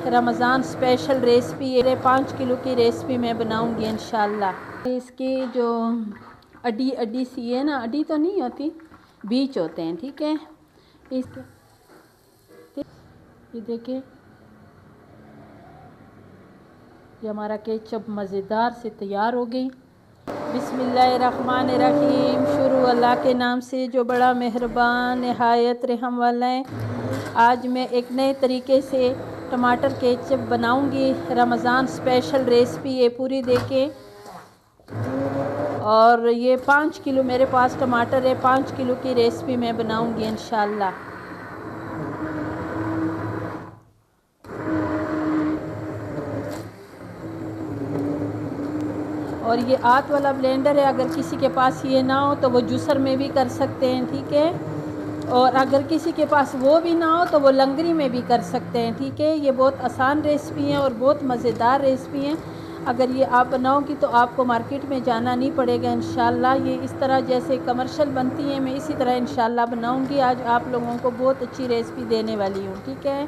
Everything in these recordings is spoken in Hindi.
रमज़ान स्पेशल रेसिपी, ये 5 किलो की रेसिपी मैं बनाऊंगी इंशाल्लाह। इसकी जो अड्डी सी है ना, अड्डी तो नहीं होती, बीज होते हैं, ठीक है। इसके ये देखिए, ये हमारा केचप मज़ेदार से तैयार हो गई। बिस्मिल्लाहिर्रहमानिर्रहीम। शुरू अल्लाह के नाम से जो बड़ा मेहरबान नहायत रहम वाला है। आज मैं एक नए तरीके से टमाटर केचप बनाऊंगी। रमज़ान स्पेशल रेसिपी ये पूरी देखें। और ये 5 किलो मेरे पास टमाटर है, 5 किलो की रेसिपी मैं बनाऊंगी इंशाल्लाह। और ये हाथ वाला ब्लेंडर है, अगर किसी के पास ये ना हो तो वो जूसर में भी कर सकते हैं, ठीक है। और अगर किसी के पास वो भी ना हो तो वो लंगरी में भी कर सकते हैं, ठीक है। ये बहुत आसान रेसिपी है और बहुत मज़ेदार रेसिपी है। अगर ये आप बनाओगी तो आपको मार्केट में जाना नहीं पड़ेगा इंशाल्लाह। ये इस तरह जैसे कमर्शियल बनती है, मैं इसी तरह इंशाल्लाह बनाऊंगी। आज आप लोगों को बहुत अच्छी रेसिपी देने वाली हूँ, ठीक है।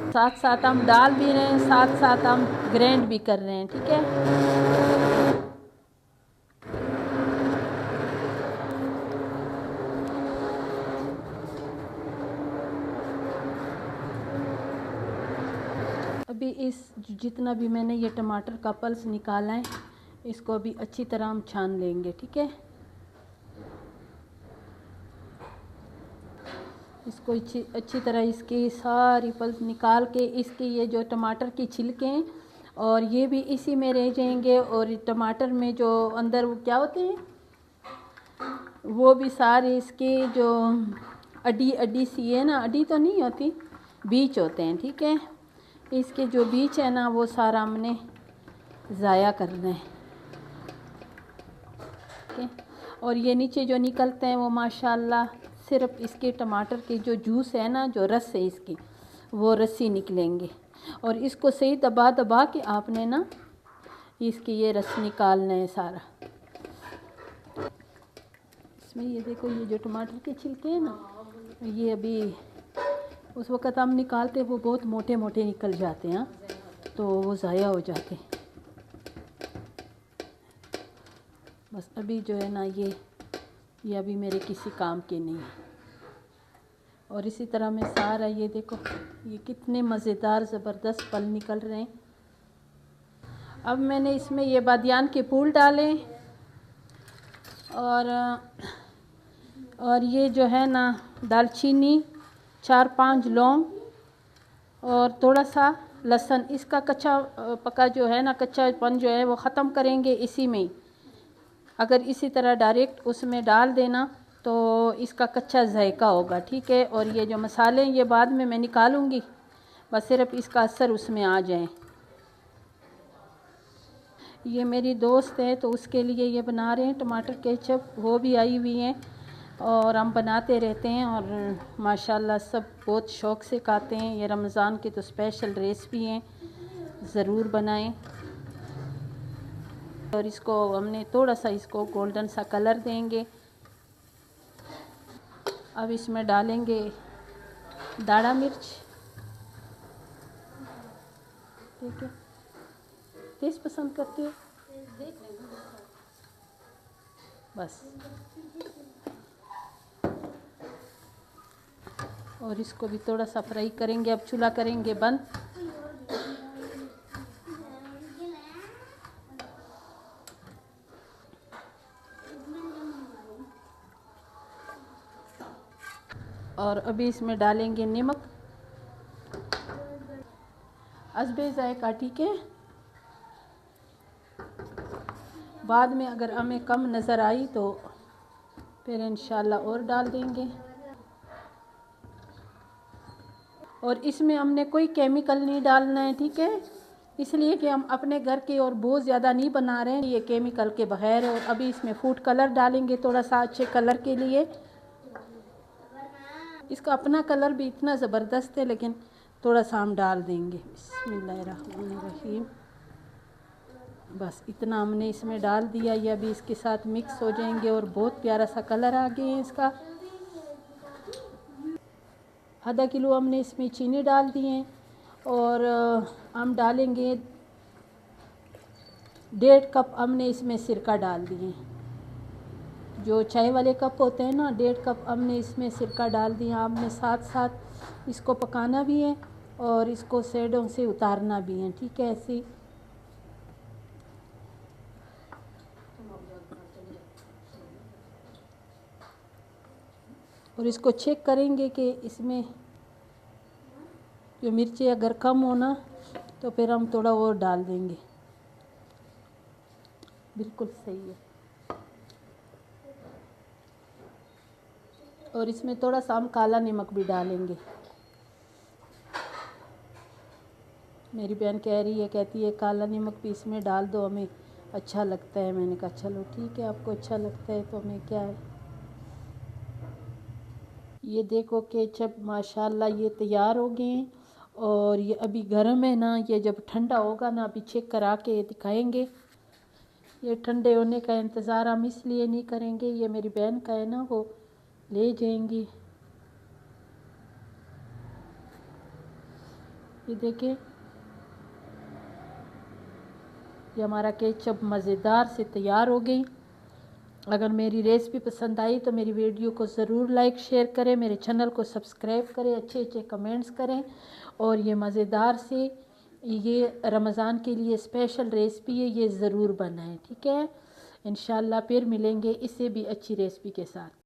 साथ साथ हम डाल भी रहे हैं, साथ साथ हम ग्राइंड भी कर रहे हैं, ठीक है। अभी इस जितना भी मैंने ये टमाटर का पल्स निकाला है, इसको अभी अच्छी तरह हम छान लेंगे, ठीक है। इसको अच्छी तरह इसकी सारी पल्स निकाल के, इसके ये जो टमाटर की छिलके हैं और ये भी इसी में रह जाएंगे। और टमाटर में जो अंदर वो क्या होते हैं, वो भी सारे इसके जो अड्डी सी है ना, अड्डी तो नहीं होती, बीज होते हैं, ठीक है। इसके जो बीज है ना, वो सारा हमने ज़ाया करना है, ठीक है। और ये नीचे जो निकलते हैं वो माशाल्लाह सिर्फ इसके टमाटर के जो जूस है ना, जो रस है इसकी, वो रस्सी निकलेंगे। और इसको सही दबा दबा के आपने ना इसकी ये रस निकालना है सारा। इसमें ये देखो, ये जो टमाटर के छिलके हैं ना, ये अभी उस वक़्त हम निकालते वो बहुत मोटे मोटे निकल जाते हैं, तो वो ज़ाया हो जाते हैं। बस अभी जो है ना, ये अभी मेरे किसी काम के नहीं है। और इसी तरह मैं सारा, ये देखो, ये कितने मज़ेदार ज़बरदस्त पल निकल रहे हैं। अब मैंने इसमें ये बादियान के फूल डाले और ये जो है ना दालचीनी, 4-5 लौंग और थोड़ा सा लहसुन। इसका कच्चा पका जो है ना, कच्चापन जो है वो ख़त्म करेंगे इसी में ही। अगर इसी तरह डायरेक्ट उसमें डाल देना तो इसका कच्चा जायका होगा, ठीक है। और ये जो मसाले ये बाद में मैं निकालूंगी, बस सिर्फ इसका असर उसमें आ जाए। ये मेरी दोस्त है तो उसके लिए ये बना रहे हैं टमाटर केचप, वो भी आई हुई हैं और हम बनाते रहते हैं और माशाल्लाह सब बहुत शौक़ से खाते हैं। ये रमज़ान की तो स्पेशल रेसिपी हैं, ज़रूर बनाएं। और इसको हमने थोड़ा सा इसको गोल्डन सा कलर देंगे। अब इसमें डालेंगे दाढ़ा मिर्च, ठीक है। तेज़ पसंद करते हो? बस। और इसको भी थोड़ा सा फ्राई करेंगे। अब चूल्हा करेंगे बंद। और अभी इसमें डालेंगे नमक, हस्बे ज़ायका, ठीक है। बाद में अगर हमें कम नज़र आई तो फिर इंशाल्लाह और डाल देंगे। और इसमें हमने कोई केमिकल नहीं डालना है, ठीक है, इसलिए कि हम अपने घर के और बहुत ज़्यादा नहीं बना रहे हैं, ये केमिकल के बगैर। और अभी इसमें फूड कलर डालेंगे थोड़ा सा अच्छे कलर के लिए। इसका अपना कलर भी इतना ज़बरदस्त है, लेकिन थोड़ा सा हम डाल देंगे। बिस्मिल्लाहिर्रहमानिर्रहीम। बस इतना हमने इसमें डाल दिया। ये अभी इसके साथ मिक्स हो जाएंगे और बहुत प्यारा सा कलर आ गया है इसका। आधा किलो हमने इसमें चीनी डाल दी है और हम डालेंगे 1.5 कप हमने इसमें सिरका डाल दिए। जो चाय वाले कप होते हैं ना, 1.5 कप हमने इसमें सिरका डाल दिया। हमने साथ साथ इसको पकाना भी है और इसको सेडों से उतारना भी है, ठीक है। ऐसे और इसको चेक करेंगे कि इसमें जो मिर्ची अगर कम हो ना तो फिर हम थोड़ा और डाल देंगे। बिल्कुल सही है। और इसमें थोड़ा सा हम काला नमक भी डालेंगे। मेरी बहन कह रही है, कहती है काला नमक भी इसमें डाल दो, हमें अच्छा लगता है। मैंने कहा चलो ठीक है, आपको अच्छा लगता है तो हमें क्या है। ये देखो केचप माशाल्लाह ये तैयार हो गए हैं और ये अभी गर्म है ना, ये जब ठंडा होगा ना अभी चेक करा के दिखाएंगे। ये ठंडे होने का इंतज़ार हम इसलिए नहीं करेंगे, ये मेरी बहन का है ना, वो ले जाएंगी। ये देखें, ये हमारा केचप मज़ेदार से तैयार हो गई। अगर मेरी रेसिपी पसंद आई तो मेरी वीडियो को ज़रूर लाइक शेयर करें, मेरे चैनल को सब्सक्राइब करें, अच्छे अच्छे कमेंट्स करें और ये मज़ेदार से ये रमज़ान के लिए स्पेशल रेसिपी है, ये ज़रूर बनाएं, ठीक है। इंशाल्लाह फिर मिलेंगे इससे भी अच्छी रेसिपी के साथ।